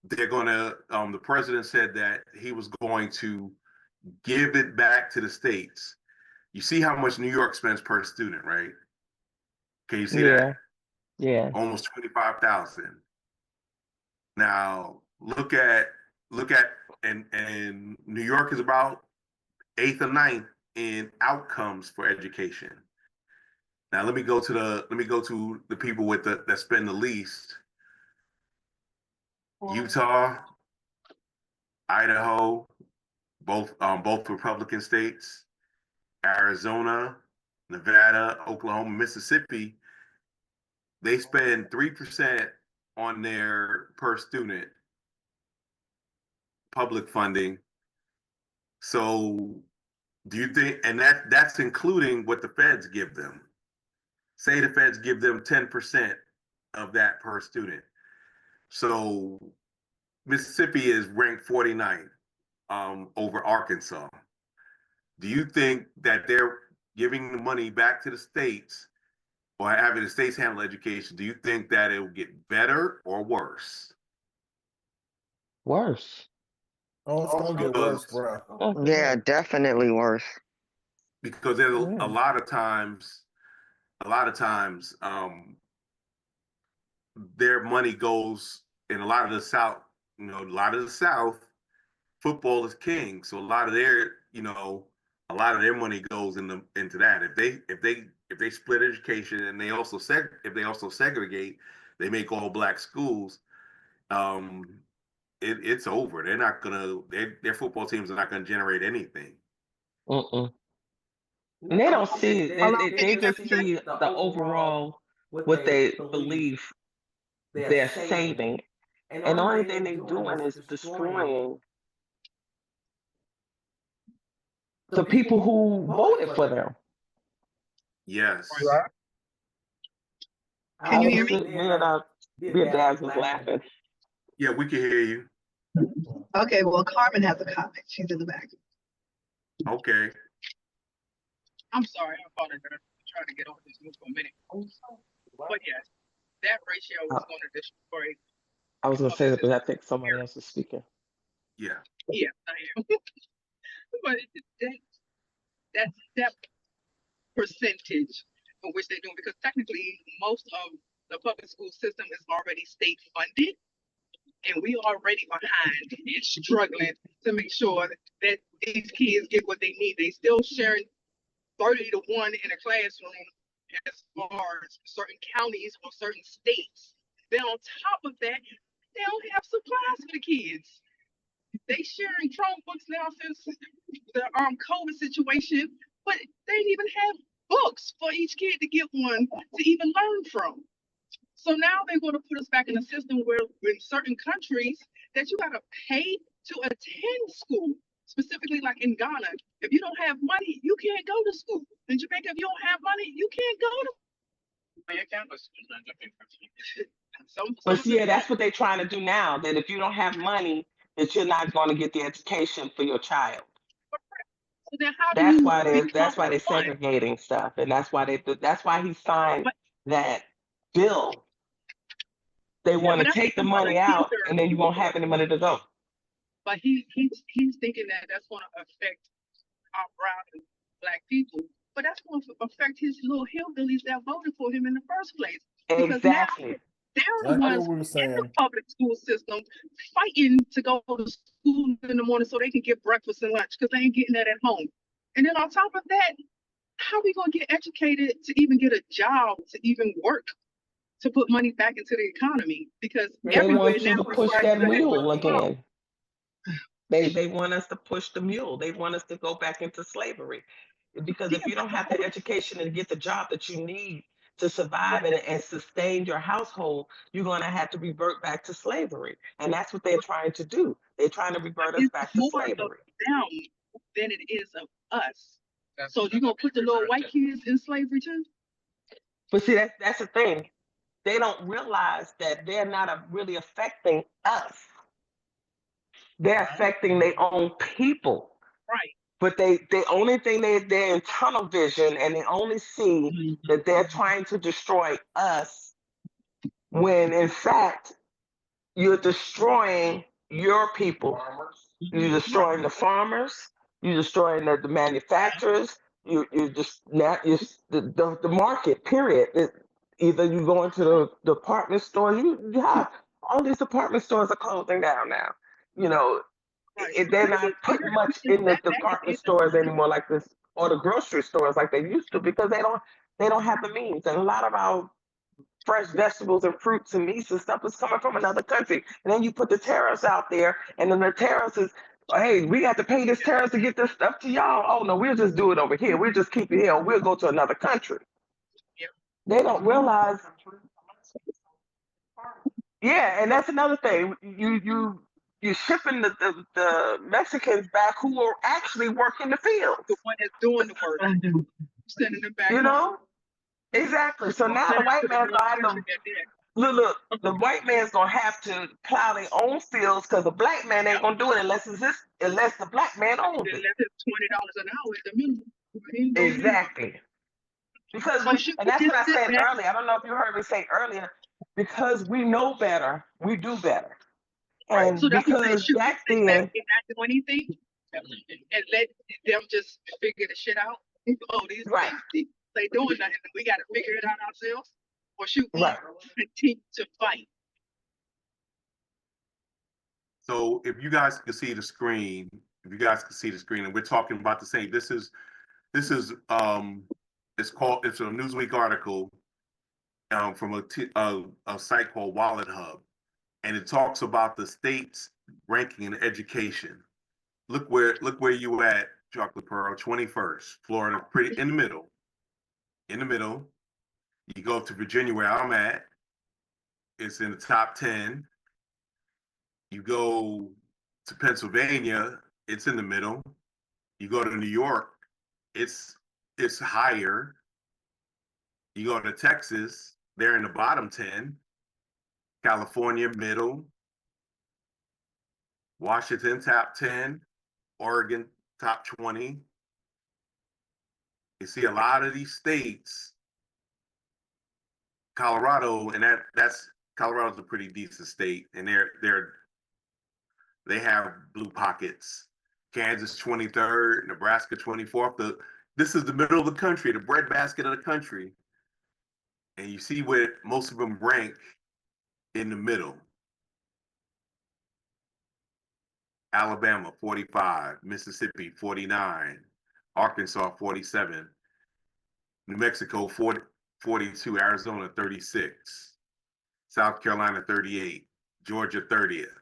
they're going to, the president said that he was going to give it back to the states. You see how much New York spends per student, right? Can you see that? Yeah. Almost 25,000. Now look at and New York is about 8th or 9th in outcomes for education. Now let me go to the people with that spend the least. Utah, Idaho, both Republican states, Arizona, Nevada, Oklahoma, Mississippi. They spend 3% on their per student public funding. So do you think, and that's including what the feds give them? Say the feds give them 10% of that per student. So Mississippi is ranked 49th over Arkansas. Do you think that they're giving the money back to the states or having the states handle education? Do you think that it will get better or worse? Worse. Oh, it's gonna get worse, bro. Yeah, definitely worse. Because there's a lot of times, their money goes in a lot of the South. You know, a lot of the South, football is king. So a lot of their money goes into that. If they split education and they also segregate, they make all black schools. It's over. They're not gonna. Their football teams are not gonna generate anything. And they don't see. They just see the overall what they believe they're saving, and the only thing they're doing is destroying the people who voted for them. Yes. Can you hear me? Me and Dad was laughing. Yeah, we can hear you. Okay, well, Carmen has a comment. She's in the back. Okay. I'm sorry, I apologize. I'm trying to get off this move for a minute. But yes, that ratio is going to destroy. I was going to say that, but I think somebody else is speaking. Yeah. Yeah, I am. But that percentage of which they're doing, because technically most of the public school system is already state funded, and we already behind and struggling to make sure that these kids get what they need. They still sharing 30 to 1 in a classroom as far as certain counties or certain states. Then on top of that, they don't have supplies for the kids. They sharing Chromebooks now since the COVID situation, but they didn't even have books for each kid to get one to even learn from. So now they're going to put us back in a system where in certain countries that you got to pay to attend school. Specifically, like in Ghana, if you don't have money, you can't go to school. In Jamaica, if you don't have money, you can't go to. But yeah, that's what they're trying to do now. That if you don't have money, that you're not going to get the education for your child. So then how that's why they're segregating stuff, and that's why he signed that bill. They want to take the money out, and then you won't have any money to go. But he's thinking that that's going to affect our brown and black people, but that's going to affect his little hillbillies that voted for him in the first place. Exactly. They're the ones in the public school system fighting to go to school in the morning so they can get breakfast and lunch because they ain't getting that at home. And then on top of that, how are we going to get educated to even get a job, to even work, to put money back into the economy? Because they want you to push that mule again. They want us to push the mule. They want us to go back into slavery. Because if you don't have the education and get the job that you need to survive and sustain your household, you're going to have to revert back to slavery. And that's what they're trying to do. They're trying to revert us back to slavery. It's more of them than it is of us. So you're going to put the little white kids in slavery too? But see, that's the thing. They don't realize that they're not really affecting us. They're affecting their own people. Right. But the only thing they're in tunnel vision, and they only see that they're trying to destroy us, when in fact you're destroying your people. You're destroying the farmers. You're destroying the manufacturers. You just now you the market. Period. Either you go into the department stores. You have all these department stores are closing down now. You know, they're not putting much in the department stores anymore like this, or the grocery stores like they used to, because they don't have the means. And a lot of our fresh vegetables and fruits and meats and stuff is coming from another country. And then you put the tariffs out there, and then the tariffs is, hey, we got to pay this tariffs to get this stuff to y'all. Oh no, we'll just do it over here. We'll just keep it here. We'll go to another country. They don't realize. Yeah, and that's another thing. You're shipping the Mexicans back who are actually working the fields. The one that's doing the work, sending them back. You know, exactly. So now the white man's gonna have to look. The white man's gonna have to plow their own fields, because the black man ain't gonna do it unless the black man owns it. Unless it's $20 an hour at the minimum. Exactly. Because and that's what I said earlier. I don't know if you heard me say earlier. Because we know better, we do better. And so because back then, and not do anything, and let them just figure the shit out. Oh, these right. They doing nothing. We got to figure it out ourselves, or should we right. continue to fight? So if you guys can see the screen, and we're talking about the same. This is it's a Newsweek article from a site called Wallet Hub, and it talks about the states ranking in education. Look where you at, Chocolate Pearl, 21st. Florida, pretty in the middle. In the middle. You go to Virginia, where I'm at, it's in the top 10. You go to Pennsylvania, it's in the middle. You go to New York, it's higher. You go to Texas, they're in the bottom 10. California, middle. Washington, top 10. Oregon, top 20. You see a lot of these states. Colorado, and Colorado's a pretty decent state, and they have blue pockets. Kansas 23rd, Nebraska 24th. This is the middle of the country, the breadbasket of the country. And you see where most of them rank in the middle. Alabama 45, Mississippi 49, Arkansas 47, New Mexico 42, Arizona 36, South Carolina 38, Georgia 30th,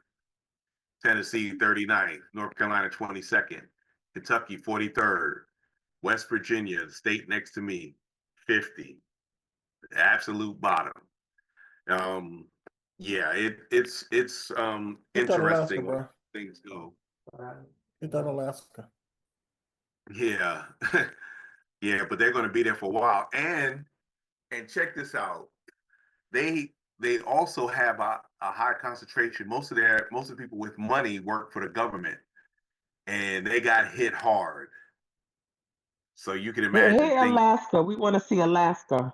Tennessee 39th, North Carolina 22nd, Kentucky 43rd, West Virginia, the state next to me, 50, the absolute bottom. Yeah, it's interesting where things go. Hit that Alaska. Yeah, yeah, but they're going to be there for a while. And check this out, they also have a high concentration. Most of the people with money work for the government, and they got hit hard. So you can imagine. Hey, Alaska, we want to see Alaska.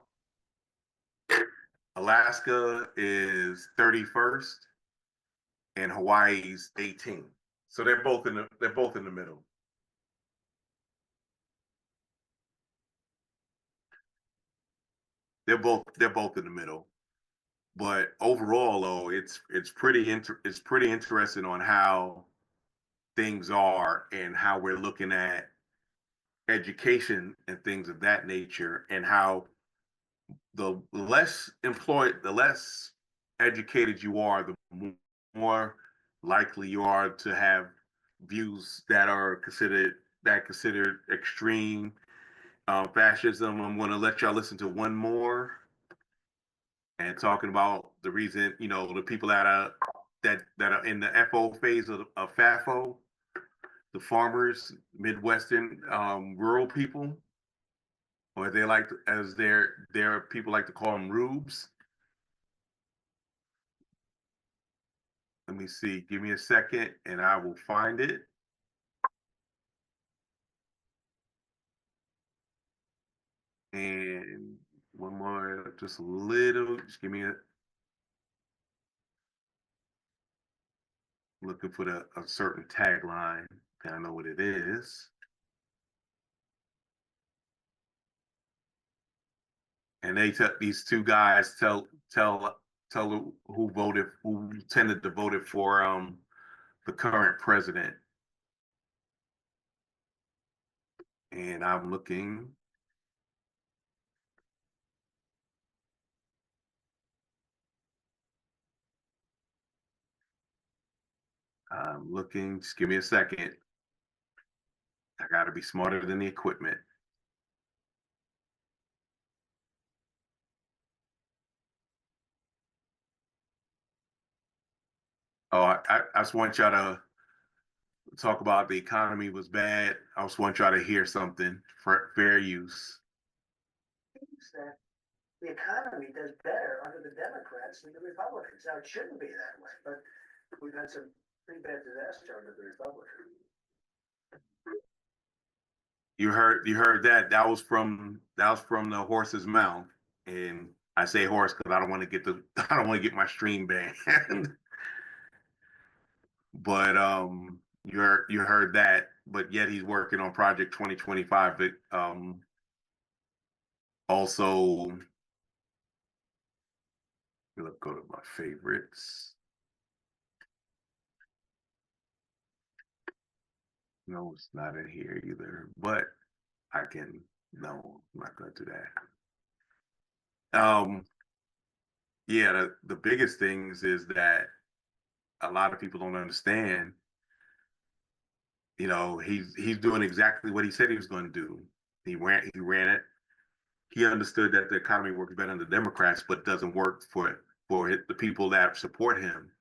Alaska is 31st, and Hawaii's 18th. So they're both in the middle. They're both in the middle. But overall, though, it's pretty interesting on how things are and how we're looking at education and things of that nature, and how the less educated you are, the more likely you are to have views that are considered extreme. Fascism. I'm going to let y'all listen to one more, and talking about the reason, the people that are in the FO phase of FAFO, the farmers, Midwestern rural people, or as their people like to call them, rubes. Let me see. Give me a second, and I will find it. And one more, just a little. Just give me a. looking for a certain tagline. I know what it is. And these two guys tell who tended to vote for the current president. And I'm looking. Just give me a second. I gotta be smarter than the equipment. Oh, I just want y'all to talk about the economy was bad. I just want y'all to hear something for fair use. That the economy does better under the Democrats than the Republicans. Now, it shouldn't be that way, but we've had some pretty bad disaster under the Republicans. You heard that. That was from the horse's mouth. And I say horse because I don't want to get my stream banned. But you heard that, but yet he's working on Project 2025. But also, let's go to my favorites. No, it's not in here either, but no, I'm not gonna do that. Yeah, the biggest things is that a lot of people don't understand. You know, he's doing exactly what he said he was going to do. He ran it. He understood that the economy works better under Democrats, but doesn't work for the people that support him,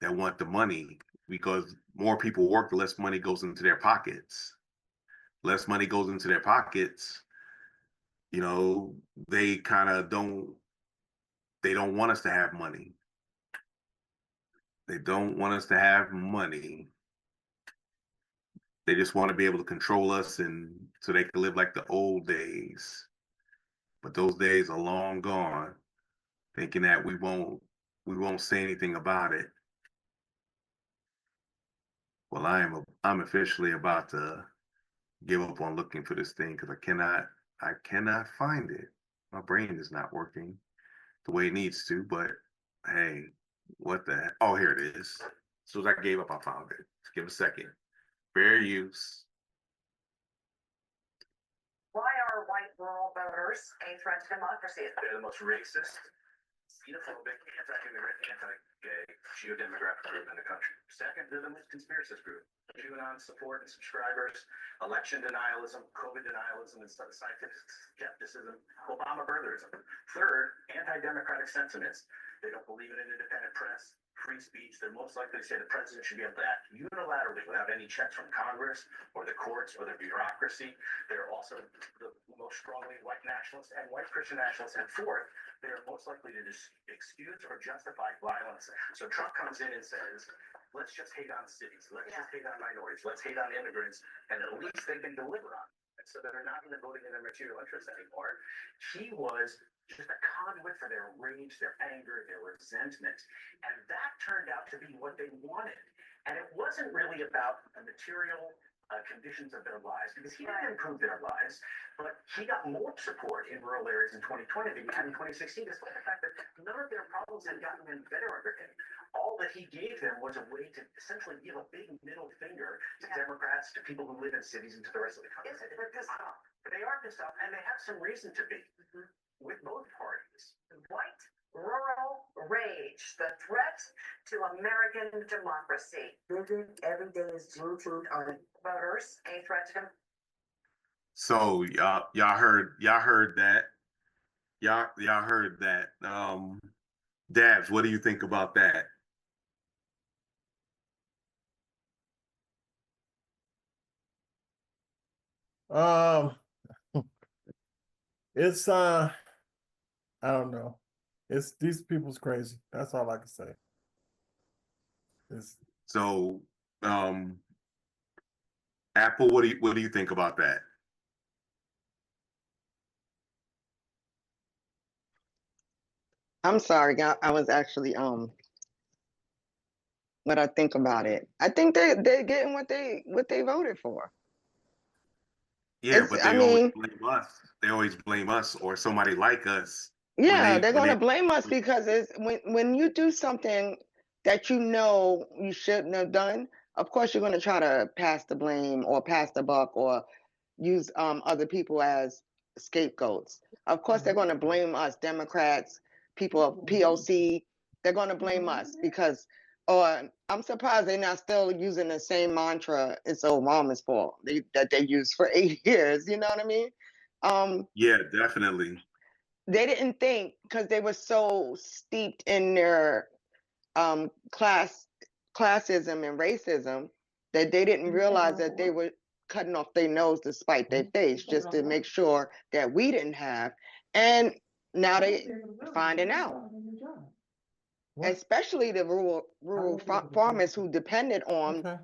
that want the money, because more people work, the less money goes into their pockets. Less money goes into their pockets. You know, they don't want us to have money. They don't want us to have money. They just want to be able to control us, and so they can live like the old days. But those days are long gone, thinking that we won't say anything about it. Well, I'm officially about to give up on looking for this thing because I cannot find it. My brain is not working the way it needs to, but hey, what the heck? Oh, here it is. As soon as I gave up, I found it. Just give it a second. Fair use. Why are white rural voters a threat to democracy? They're the most racist, xenophobic, anti-immigrant, anti-gay, geodemographic group in the country. Second, they're the most conspiracist group. QAnon support and subscribers, election denialism, COVID denialism, and scientific skepticism, Obama birtherism. Third, anti-democratic sentiments. They don't believe in an independent press, free speech. They're most likely to say the president should be able to act unilaterally without any checks from Congress or the courts or the bureaucracy. They're also the most strongly white nationalists and white Christian nationalists. And fourth, they are most likely to excuse or justify violence. So Trump comes in and says, let's just hate on cities. Let's just hate on minorities. Let's hate on immigrants. And at least they can deliver on it. So they're not even voting in their material interests anymore. He was just a conduit for their rage, their anger, their resentment. And that turned out to be what they wanted. And it wasn't really about the material conditions of their lives, because he didn't improve their lives, but he got more support in rural areas in 2020 than he had in 2016, despite the fact that none of their problems had gotten any better under him. All that he gave them was a way to essentially give a big middle finger to Democrats, to people who live in cities, and to the rest of the country. They're pissed off. They are pissed off, and they have some reason to be with both parties. White rural rage, the threat to American democracy. Every day is Juneteenth on Voters, a threat to them. So y'all heard that. Y'all heard that. Dabs, what do you think about that? It's I don't know. It's these people's crazy. That's all I can say. It's So Apple, what do you think about that? I'm sorry, I was actually What I think about it. I think they're getting what they voted for. Yeah, It's, but I they always mean, blame us. They always blame us or somebody like us yeah, they're when gonna they blame us because it's when you do something that you know you shouldn't have done, of course you're gonna try to pass the blame or pass the buck or use other people as scapegoats. Of course they're gonna blame us, Democrats, people of POC, they're gonna blame us because or I'm surprised they're not still using the same mantra, it's Obama's fault, that they used for 8 years, you know what I mean? Yeah, definitely. They didn't think because they were so steeped in their classism and racism that they didn't realize that they were cutting off their nose to spite their face just to make sure that we didn't have. And now they finding out, especially the rural farmers who depended on, Okay.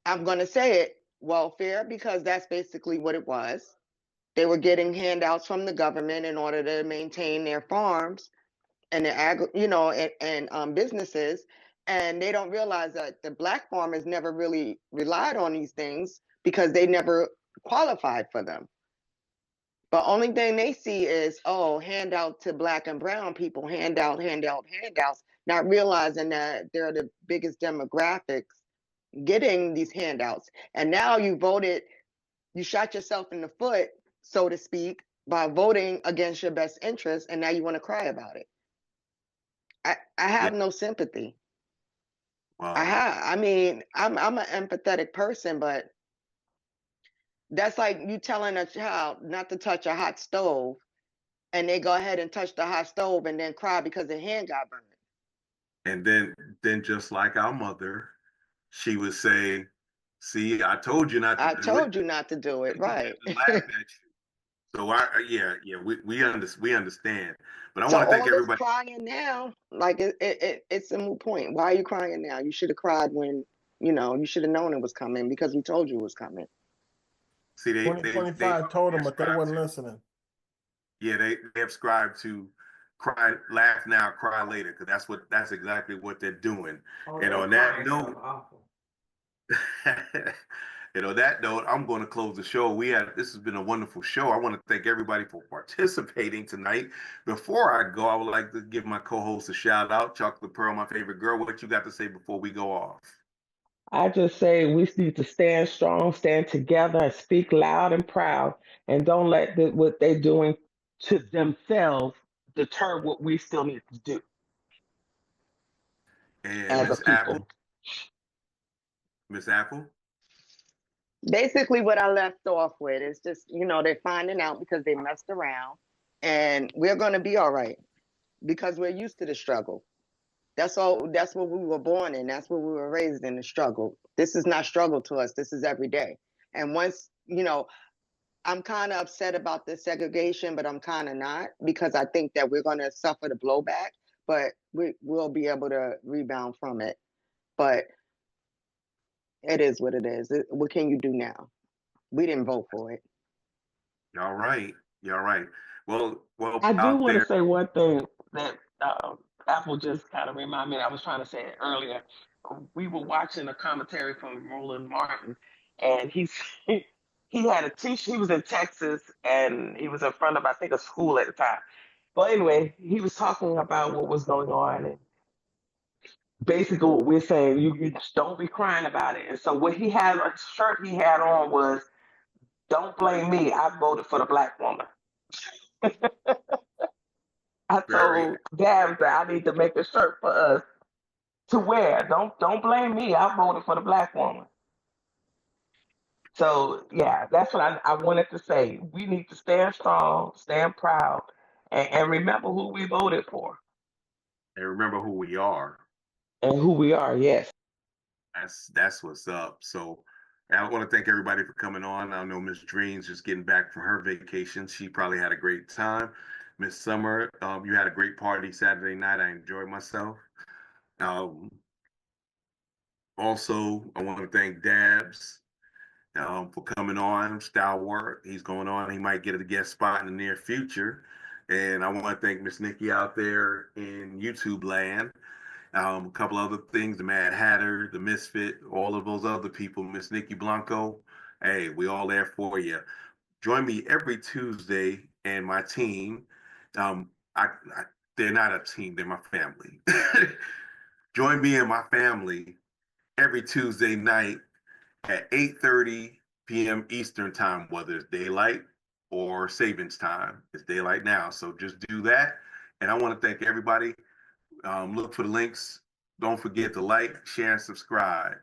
I'm going to say it, welfare, because that's basically what it was. They were getting handouts from the government in order to maintain their farms and the businesses, and they don't realize that the Black farmers never really relied on these things because they never qualified for them. But only thing they see is, oh, handout to Black and brown people, handouts, not realizing that they're the biggest demographics getting these handouts. And now you shot yourself in the foot, so to speak, by voting against your best interest, and now you want to cry about it. I have no sympathy. Wow. I mean, I'm an empathetic person, but that's like you telling a child not to touch a hot stove, and they go ahead and touch the hot stove and then cry because their hand got burned. And then just like our mother, she would say, "See, I told you not to I do it." told you not to do it, And right? laugh at you. So we understand. But I So want to thank all this everybody. crying now, like it's a moot point. Why are you crying now? You should have cried when you should have known it was coming because we told you it was coming. See, they 2025 told them, but they subscribe wasn't to- listening. Yeah, they subscribe to laugh now, cry later, because that's exactly what they're doing. And on that note, and on that note, I'm going to close the show. This has been a wonderful show. I want to thank everybody for participating tonight. Before I go, I would like to give my co-host a shout out, Chocolate Pearl, my favorite girl. What you got to say before we go off? I just say we need to stand strong, stand together, and speak loud and proud, and don't let what they're doing to themselves deter what we still need to do And as a people. Miss Apple. Basically what I left off with is just, they're finding out because they messed around, and we're going to be all right because we're used to the struggle. That's all. That's what we were born in. That's what we were raised in, the struggle. This is not struggle to us. This is every day. And once, I'm kind of upset about the segregation, but I'm kind of not, because I think that we're going to suffer the blowback, but we'll be able to rebound from it. But it is what it is. What can you do now? We didn't vote for it. All right. You're right. Well, I do out want to there. say one thing that Apple just kind of reminded me. I was trying to say it earlier. We were watching a commentary from Roland Martin, and he had a teacher. He was in Texas, and he was in front of, I think, a school at the time. But anyway, he was talking about what was going on, and basically what we're saying, you just don't be crying about it. And so what he had, a shirt he had on was, "Don't blame me. I voted for the Black woman." I Very told Dabs that I need to make a shirt for us to wear. Don't blame me. I voted for the Black woman. So yeah, that's what I wanted to say. We need to stand strong, stand proud, and remember who we voted for and remember who we are. and who we are. Yes. That's what's up. So I want to thank everybody for coming on. I know Miss Dreams just getting back from her vacation. She probably had a great time. Miss Summer, you had a great party Saturday night. I enjoyed myself. Um, Also, I want to thank Dabs for coming on. Stalwart, he's going on. He might get a guest spot in the near future. And I want to thank Miss Nikki out there in YouTube land. A couple other things, the Mad Hatter, the Misfit, all of those other people, Miss Nikki Blanco. Hey, we all there for you. Join me every Tuesday and my team. I they're not a team, they're my family. Join me and my family every Tuesday night at 8:30 p.m. Eastern time, whether it's daylight or savings time. It's daylight now, so just do that. And I want to thank everybody. Look for the links. Don't forget to like, share, and subscribe.